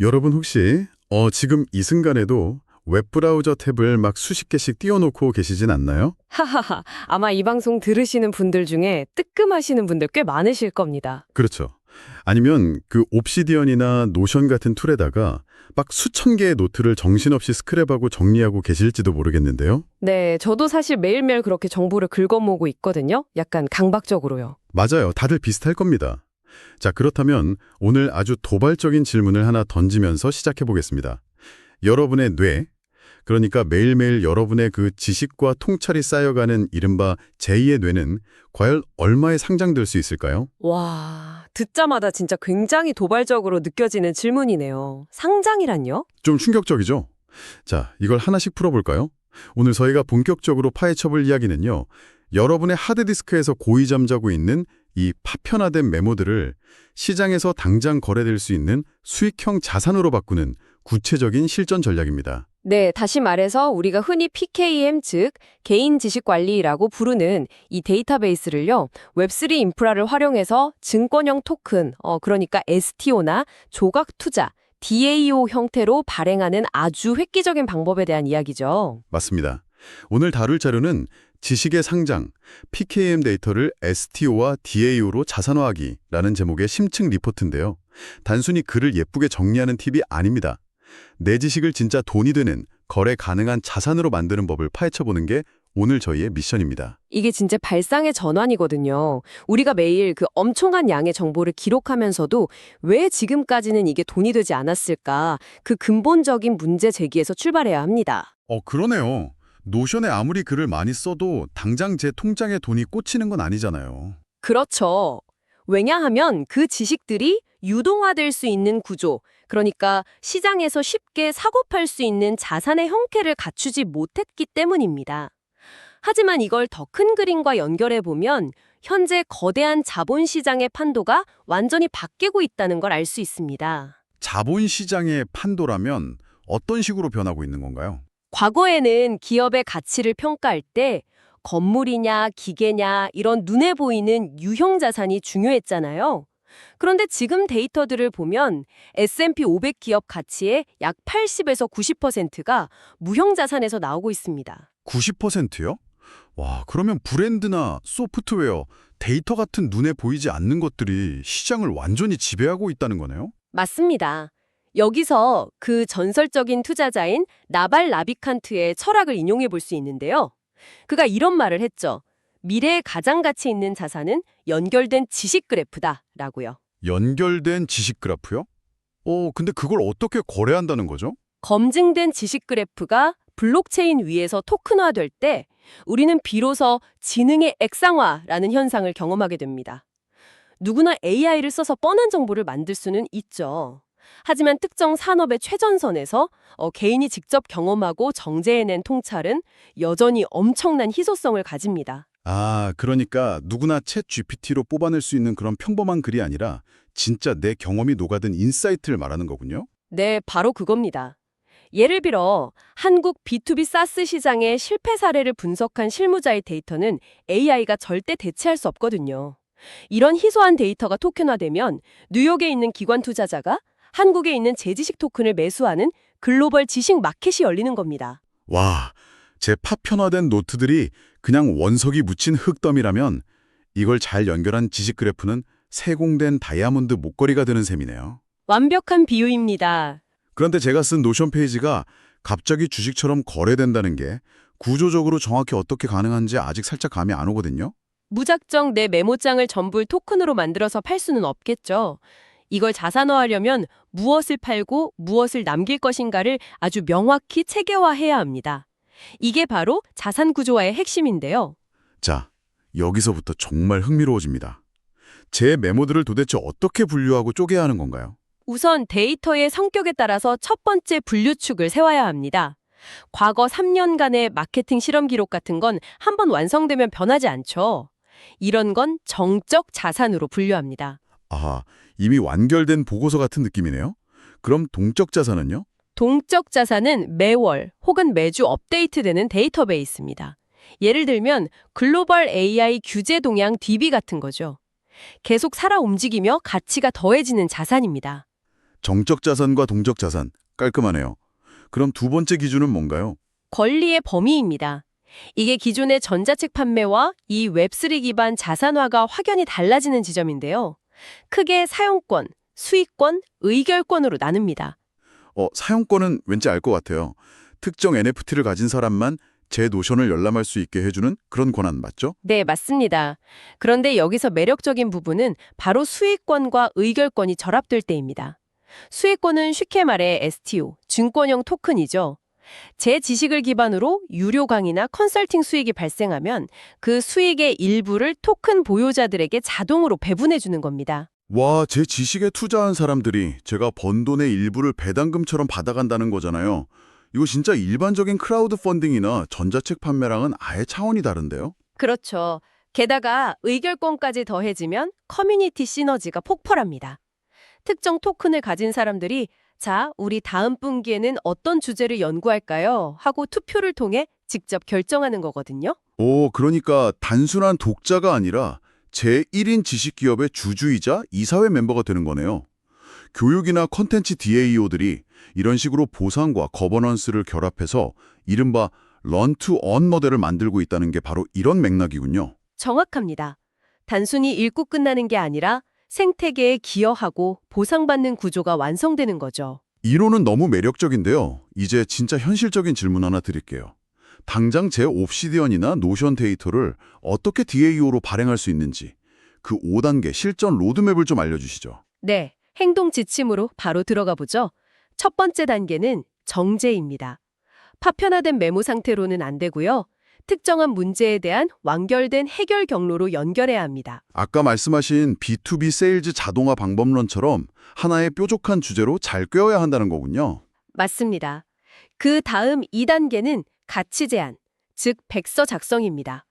여러분 혹시 지금 이 순간에도 웹브라우저 탭을 막 수십 개씩 띄워놓고 계시진 않나요? 하하하. 아마 이 방송 들으시는 분들 중에 뜨끔하시는 분들 꽤 많으실 겁니다. 그렇죠. 아니면 그 옵시디언이나 노션 같은 툴에다가 막 수천 개의 노트를 정신없이 스크랩하고 정리하고 계실지도 모르겠는데요. 네, 저도 사실 매일매일 그렇게 정보를 긁어모으고 있거든요. 약간 강박적으로요. 맞아요. 다들 비슷할 겁니다. 자, 그렇다면 오늘 아주 도발적인 질문을 하나 던지면서 시작해 보겠습니다. 여러분의 뇌, 그러니까 매일매일 여러분의 그 지식과 통찰이 쌓여가는 이른바 제2의 뇌는 과연 얼마에 상장될 수 있을까요? 와, 듣자마자 진짜 굉장히 도발적으로 느껴지는 질문이네요. 상장이란요? 좀 충격적이죠? 자, 이걸 하나씩 풀어볼까요? 오늘 저희가 본격적으로 파헤쳐볼 이야기는요. 여러분의 하드디스크에서 고이 잠자고 있는 이 파편화된 메모들을 시장에서 당장 거래될 수 있는 수익형 자산으로 바꾸는 구체적인 실전 전략입니다. 네, 다시 말해서 우리가 흔히 PKM, 즉 개인 지식 관리라고 부르는 이 데이터베이스를요. 웹3 인프라를 활용해서 증권형 토큰, 그러니까 STO나 조각 투자, DAO 형태로 발행하는 아주 획기적인 방법에 대한 이야기죠. 맞습니다. 오늘 다룰 자료는 지식의 상장, PKM 데이터를 STO와 DAO로 자산화하기라는 제목의 심층 리포트인데요. 단순히 글을 예쁘게 정리하는 팁이 아닙니다. 내 지식을 진짜 돈이 되는, 거래 가능한 자산으로 만드는 법을 파헤쳐보는 게 오늘 저희의 미션입니다. 이게 진짜 발상의 전환이거든요. 우리가 매일 그 엄청난 양의 정보를 기록하면서도 왜 지금까지는 이게 돈이 되지 않았을까? 그 근본적인 문제 제기에서 출발해야 합니다. 그러네요. 노션에 아무리 글을 많이 써도 당장 제 통장에 돈이 꽂히는 건 아니잖아요. 그렇죠. 왜냐하면 그 지식들이 유동화될 수 있는 구조, 그러니까 시장에서 쉽게 사고팔 수 있는 자산의 형태를 갖추지 못했기 때문입니다. 하지만 이걸 더 큰 그림과 연결해 보면 현재 거대한 자본시장의 판도가 완전히 바뀌고 있다는 걸 알 수 있습니다. 자본시장의 판도라면 어떤 식으로 변하고 있는 건가요? 과거에는 기업의 가치를 평가할 때 건물이냐 기계냐 이런 눈에 보이는 유형 자산이 중요했잖아요. 그런데 지금 데이터들을 보면 S&P 500 기업 가치의 약 80에서 90%가 무형 자산에서 나오고 있습니다. 90%요? 와, 그러면 브랜드나 소프트웨어, 데이터 같은 눈에 보이지 않는 것들이 시장을 완전히 지배하고 있다는 거네요? 맞습니다. 여기서 그 전설적인 투자자인 나발 라비칸트의 철학을 인용해 볼 수 있는데요. 그가 이런 말을 했죠. 미래에 가장 가치 있는 자산은 연결된 지식 그래프다라고요. 연결된 지식 그래프요? 근데 그걸 어떻게 거래한다는 거죠? 검증된 지식 그래프가 블록체인 위에서 토큰화될 때 우리는 비로소 지능의 액상화라는 현상을 경험하게 됩니다. 누구나 AI를 써서 뻔한 정보를 만들 수는 있죠. 하지만 특정 산업의 최전선에서 개인이 직접 경험하고 정제해낸 통찰은 여전히 엄청난 희소성을 가집니다. 아, 그러니까 누구나 챗 GPT로 뽑아낼 수 있는 그런 평범한 글이 아니라 진짜 내 경험이 녹아든 인사이트를 말하는 거군요? 네, 바로 그겁니다. 예를 들어 한국 B2B 사스 시장의 실패 사례를 분석한 실무자의 데이터는 AI가 절대 대체할 수 없거든요. 이런 희소한 데이터가 토큰화되면 뉴욕에 있는 기관 투자자가 한국에 있는 제지식 토큰을 매수하는 글로벌 지식 마켓이 열리는 겁니다. 와, 제 파편화된 노트들이 그냥 원석이 묻힌 흙더미라면 이걸 잘 연결한 지식 그래프는 세공된 다이아몬드 목걸이가 되는 셈이네요. 완벽한 비유입니다. 그런데 제가 쓴 노션 페이지가 갑자기 주식처럼 거래된다는 게 구조적으로 정확히 어떻게 가능한지 아직 살짝 감이 안 오거든요. 무작정 내 메모장을 전부 토큰으로 만들어서 팔 수는 없겠죠. 이걸 자산화하려면 무엇을 팔고 무엇을 남길 것인가를 아주 명확히 체계화해야 합니다. 이게 바로 자산 구조화의 핵심인데요. 자, 여기서부터 정말 흥미로워집니다. 제 메모들을 도대체 어떻게 분류하고 쪼개야 하는 건가요? 우선 데이터의 성격에 따라서 첫 번째 분류축을 세워야 합니다. 과거 3년간의 마케팅 실험 기록 같은 건 한번 완성되면 변하지 않죠. 이런 건 정적 자산으로 분류합니다. 아하, 이미 완결된 보고서 같은 느낌이네요. 그럼 동적 자산은요? 동적 자산은 매월 혹은 매주 업데이트되는 데이터베이스입니다. 예를 들면 글로벌 AI 규제 동향 DB 같은 거죠. 계속 살아 움직이며 가치가 더해지는 자산입니다. 정적 자산과 동적 자산. 깔끔하네요. 그럼 두 번째 기준은 뭔가요? 권리의 범위입니다. 이게 기존의 전자책 판매와 이 웹3 기반 자산화가 확연히 달라지는 지점인데요. 크게 사용권, 수익권, 의결권으로 나눕니다. 사용권은 왠지 알 것 같아요. 특정 NFT를 가진 사람만 제 노션을 열람할 수 있게 해주는 그런 권한 맞죠? 네, 맞습니다. 그런데 여기서 매력적인 부분은 바로 수익권과 의결권이 결합될 때입니다. 수익권은 쉽게 말해 STO, 증권형 토큰이죠. 제 지식을 기반으로 유료 강의나 컨설팅 수익이 발생하면 그 수익의 일부를 토큰 보유자들에게 자동으로 배분해 주는 겁니다. 와, 제 지식에 투자한 사람들이 제가 번 돈의 일부를 배당금처럼 받아간다는 거잖아요. 이거 진짜 일반적인 크라우드 펀딩이나 전자책 판매랑은 아예 차원이 다른데요? 그렇죠. 게다가 의결권까지 더해지면 커뮤니티 시너지가 폭발합니다. 특정 토큰을 가진 사람들이 자, 우리 다음 분기에는 어떤 주제를 연구할까요? 하고 투표를 통해 직접 결정하는 거거든요. 그러니까 단순한 독자가 아니라 제1인 지식기업의 주주이자 이사회 멤버가 되는 거네요. 교육이나 컨텐츠 DAO들이 이런 식으로 보상과 거버넌스를 결합해서 이른바 런-투-언 모델을 만들고 있다는 게 바로 이런 맥락이군요. 정확합니다. 단순히 읽고 끝나는 게 아니라 생태계에 기여하고 보상받는 구조가 완성되는 거죠. 이론은 너무 매력적인데요. 이제 진짜 현실적인 질문 하나 드릴게요. 당장 제 옵시디언이나 노션 데이터를 어떻게 DAO로 발행할 수 있는지 그 5단계 실전 로드맵을 좀 알려주시죠. 네, 행동 지침으로 바로 들어가 보죠. 첫 번째 단계는 정제입니다. 파편화된 메모 상태로는 안 되고요. 특정한 문제에 대한 완결된 해결 경로로 연결해야 합니다. 아까 말씀하신 B2B 세일즈 자동화 방법론처럼 하나의 뾰족한 주제로 잘 꿰어야 한다는 거군요. 맞습니다. 그 다음 2단계는 가치 제한, 즉 백서 작성입니다.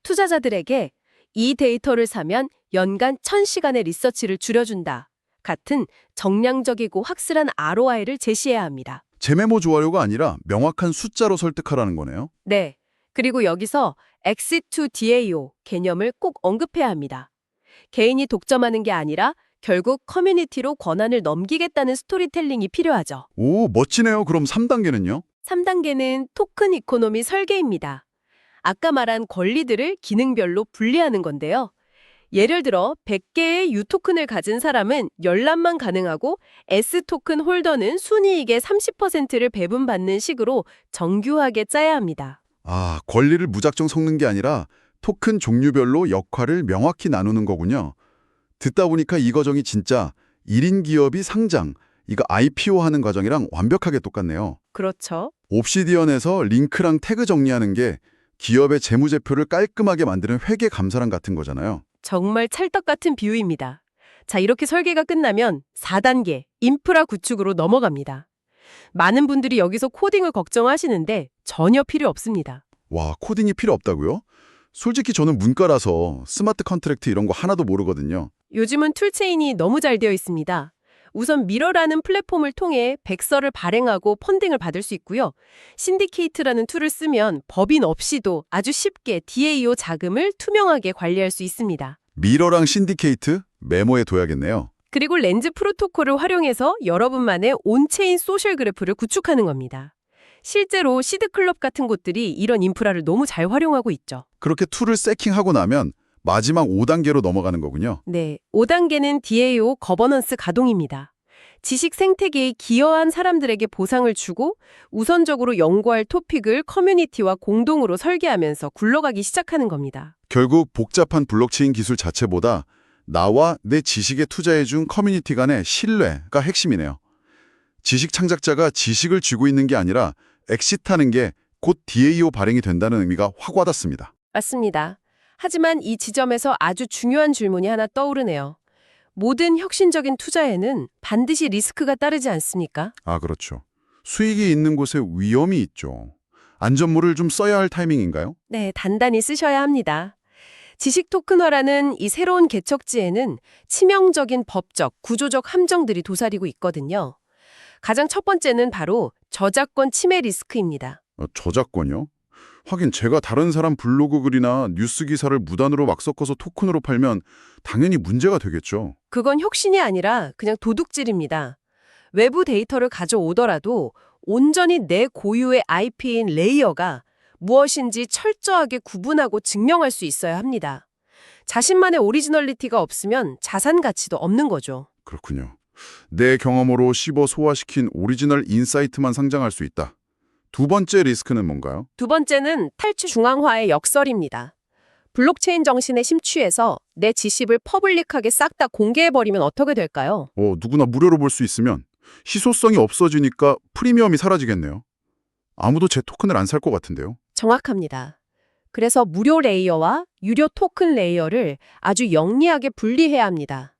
투자자들에게 이 데이터를 사면 연간 1000시간의 리서치를 줄여준다. 같은 정량적이고 확실한 ROI를 제시해야 합니다. 제 메모 좋아요가 아니라 명확한 숫자로 설득하라는 거네요. 네. 그리고 여기서 Exit to DAO 개념을 꼭 언급해야 합니다. 개인이 독점하는 게 아니라 결국 커뮤니티로 권한을 넘기겠다는 스토리텔링이 필요하죠. 오, 멋지네요. 그럼 3단계는요? 3단계는 토큰 이코노미 설계입니다. 아까 말한 권리들을 기능별로 분리하는 건데요. 예를 들어 100개의 U토큰을 가진 사람은 열람만 가능하고 S토큰 홀더는 순이익의 30%를 배분받는 식으로 정교하게 짜야 합니다. 권리를 무작정 섞는 게 아니라 토큰 종류별로 역할을 명확히 나누는 거군요. 듣다 보니까 이 과정이 진짜 1인 기업이 상장, 이거 IPO 하는 과정이랑 완벽하게 똑같네요. 그렇죠. 옵시디언에서 링크랑 태그 정리하는 게 기업의 재무제표를 깔끔하게 만드는 회계 감사랑 같은 거잖아요. 정말 찰떡 같은 비유입니다. 자, 이렇게 설계가 끝나면 4단계 인프라 구축으로 넘어갑니다. 많은 분들이 여기서 코딩을 걱정하시는데 전혀 필요 없습니다. 와, 코딩이 필요 없다고요? 솔직히 저는 문과라서 스마트 컨트랙트 이런 거 하나도 모르거든요. 요즘은 툴체인이 너무 잘 되어 있습니다. 우선 미러라는 플랫폼을 통해 백서를 발행하고 펀딩을 받을 수 있고요. 신디케이트라는 툴을 쓰면 법인 없이도 아주 쉽게 DAO 자금을 투명하게 관리할 수 있습니다. 미러랑 신디케이트 메모에 둬야겠네요. 그리고 렌즈 프로토콜을 활용해서 여러분만의 온체인 소셜 그래프를 구축하는 겁니다. 실제로 시드클럽 같은 곳들이 이런 인프라를 너무 잘 활용하고 있죠. 그렇게 툴을 세킹하고 나면 마지막 5단계로 넘어가는 거군요. 네, 5단계는 DAO 거버넌스 가동입니다. 지식 생태계에 기여한 사람들에게 보상을 주고 우선적으로 연구할 토픽을 커뮤니티와 공동으로 설계하면서 굴러가기 시작하는 겁니다. 결국 복잡한 블록체인 기술 자체보다 나와 내 지식에 투자해준 커뮤니티 간의 신뢰가 핵심이네요. 지식 창작자가 지식을 쥐고 있는 게 아니라 엑시트하는 게 곧 DAO 발행이 된다는 의미가 확 와닿습니다. 맞습니다. 하지만 이 지점에서 아주 중요한 질문이 하나 떠오르네요. 모든 혁신적인 투자에는 반드시 리스크가 따르지 않습니까? 그렇죠. 수익이 있는 곳에 위험이 있죠. 안전모를 좀 써야 할 타이밍인가요? 네, 단단히 쓰셔야 합니다. 지식 토큰화라는 이 새로운 개척지에는 치명적인 법적, 구조적 함정들이 도사리고 있거든요. 가장 첫 번째는 바로 저작권 침해 리스크입니다. 저작권이요? 하긴 제가 다른 사람 블로그 글이나 뉴스 기사를 무단으로 막 섞어서 토큰으로 팔면 당연히 문제가 되겠죠. 그건 혁신이 아니라 그냥 도둑질입니다. 외부 데이터를 가져오더라도 온전히 내 고유의 IP인 레이어가 무엇인지 철저하게 구분하고 증명할 수 있어야 합니다. 자신만의 오리지널리티가 없으면 자산 가치도 없는 거죠. 그렇군요. 내 경험으로 씹어 소화시킨 오리지널 인사이트만 상장할 수 있다. 두 번째 리스크는 뭔가요? 두 번째는 탈취 중앙화의 역설입니다. 블록체인 정신에 심취해서 내 지식을 퍼블릭하게 싹 다 공개해버리면 어떻게 될까요? 누구나 무료로 볼 수 있으면 희소성이 없어지니까 프리미엄이 사라지겠네요. 아무도 제 토큰을 안 살 것 같은데요. 정확합니다. 그래서 무료 레이어와 유료 토큰 레이어를 아주 영리하게 분리해야 합니다.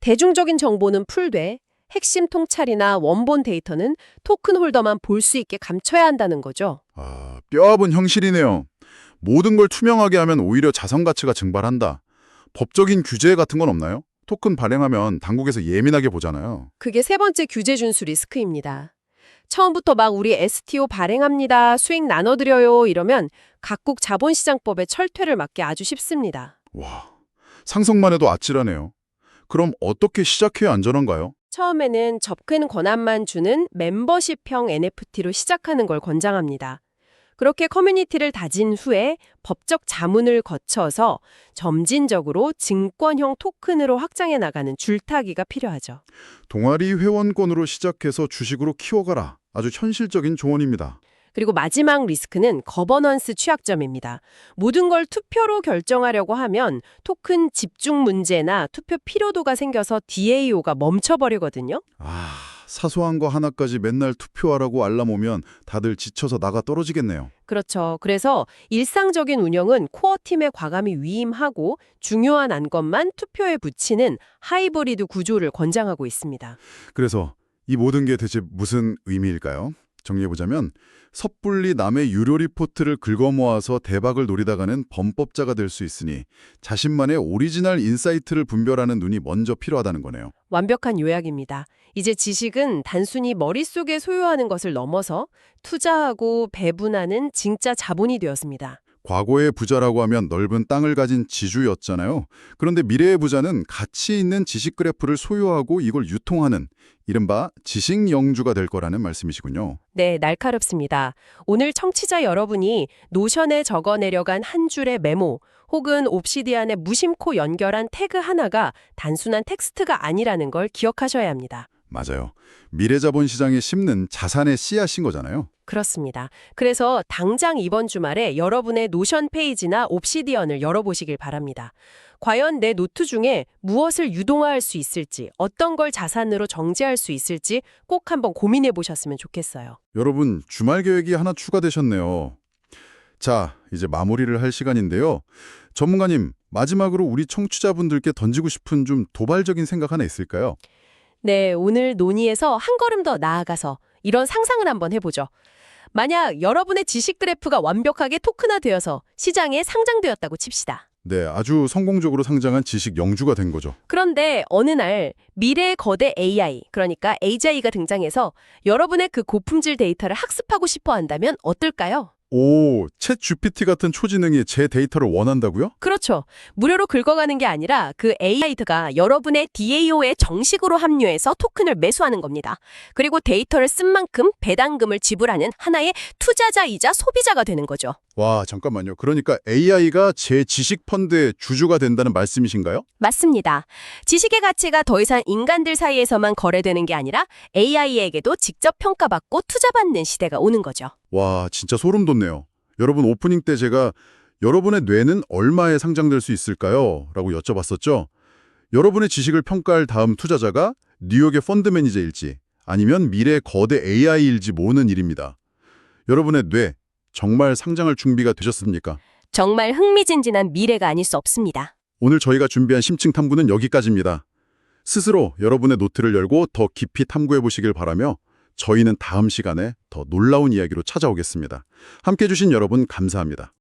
대중적인 정보는 풀되 핵심 통찰이나 원본 데이터는 토큰 홀더만 볼 수 있게 감춰야 한다는 거죠. 뼈아픈 형실이네요. 모든 걸 투명하게 하면 오히려 자산 가치가 증발한다. 법적인 규제 같은 건 없나요? 토큰 발행하면 당국에서 예민하게 보잖아요. 그게 세 번째 규제 준수 리스크입니다. 처음부터 막 우리 STO 발행합니다, 수익 나눠드려요 이러면 각국 자본시장법의 철퇴를 막기 아주 쉽습니다. 와, 상상만 해도 아찔하네요. 그럼 어떻게 시작해야 안전한가요? 처음에는 접근 권한만 주는 멤버십형 NFT로 시작하는 걸 권장합니다. 그렇게 커뮤니티를 다진 후에 법적 자문을 거쳐서 점진적으로 증권형 토큰으로 확장해 나가는 줄타기가 필요하죠. 동아리 회원권으로 시작해서 주식으로 키워가라. 아주 현실적인 조언입니다. 그리고 마지막 리스크는 거버넌스 취약점입니다. 모든 걸 투표로 결정하려고 하면 토큰 집중 문제나 투표 피로도가 생겨서 DAO가 멈춰버리거든요. 사소한 거 하나까지 맨날 투표하라고 알람 오면 다들 지쳐서 나가 떨어지겠네요. 그렇죠. 그래서 일상적인 운영은 코어 팀에 과감히 위임하고 중요한 안건만 투표에 붙이는 하이브리드 구조를 권장하고 있습니다. 그래서 이 모든 게 대체 무슨 의미일까요? 정리해보자면 섣불리 남의 유료 리포트를 긁어모아서 대박을 노리다가는 범법자가 될 수 있으니 자신만의 오리지널 인사이트를 분별하는 눈이 먼저 필요하다는 거네요. 완벽한 요약입니다. 이제 지식은 단순히 머릿속에 소유하는 것을 넘어서 투자하고 배분하는 진짜 자본이 되었습니다. 과거의 부자라고 하면 넓은 땅을 가진 지주였잖아요. 그런데 미래의 부자는 가치 있는 지식 그래프를 소유하고 이걸 유통하는 이른바 지식 영주가 될 거라는 말씀이시군요. 네, 날카롭습니다. 오늘 청취자 여러분이 노션에 적어내려간 한 줄의 메모 혹은 옵시디안에 무심코 연결한 태그 하나가 단순한 텍스트가 아니라는 걸 기억하셔야 합니다. 맞아요. 미래자본시장에 심는 자산의 씨앗인 거잖아요. 그렇습니다. 그래서 당장 이번 주말에 여러분의 노션 페이지나 옵시디언을 열어보시길 바랍니다. 과연 내 노트 중에 무엇을 유동화할 수 있을지, 어떤 걸 자산으로 정지할 수 있을지 꼭 한번 고민해 보셨으면 좋겠어요. 여러분, 주말 계획이 하나 추가되셨네요. 자, 이제 마무리를 할 시간인데요. 전문가님, 마지막으로 우리 청취자분들께 던지고 싶은 좀 도발적인 생각 하나 있을까요? 네, 오늘 논의에서 한 걸음 더 나아가서 이런 상상을 한번 해보죠. 만약 여러분의 지식 그래프가 완벽하게 토큰화되어서 시장에 상장되었다고 칩시다. 네, 아주 성공적으로 상장한 지식 영주가 된 거죠. 그런데 어느 날 미래의 거대 AI, 그러니까 AGI가 등장해서 여러분의 그 고품질 데이터를 학습하고 싶어 한다면 어떨까요? 오, 챗 GPT 같은 초지능이 제 데이터를 원한다고요? 그렇죠. 무료로 긁어가는 게 아니라 그 AI가 여러분의 DAO에 정식으로 합류해서 토큰을 매수하는 겁니다. 그리고 데이터를 쓴 만큼 배당금을 지불하는 하나의 투자자이자 소비자가 되는 거죠. 와, 잠깐만요. 그러니까 AI가 제 지식 펀드의 주주가 된다는 말씀이신가요? 맞습니다. 지식의 가치가 더 이상 인간들 사이에서만 거래되는 게 아니라 AI에게도 직접 평가받고 투자받는 시대가 오는 거죠. 와, 진짜 소름 돋네요. 여러분, 오프닝 때 제가 여러분의 뇌는 얼마에 상장될 수 있을까요? 라고 여쭤봤었죠. 여러분의 지식을 평가할 다음 투자자가 뉴욕의 펀드 매니저일지 아니면 미래의 거대 AI일지 모르는 일입니다. 여러분의 뇌, 정말 상장할 준비가 되셨습니까? 정말 흥미진진한 미래가 아닐 수 없습니다. 오늘 저희가 준비한 심층 탐구는 여기까지입니다. 스스로 여러분의 노트를 열고 더 깊이 탐구해 보시길 바라며 저희는 다음 시간에 더 놀라운 이야기로 찾아오겠습니다. 함께해 주신 여러분 감사합니다.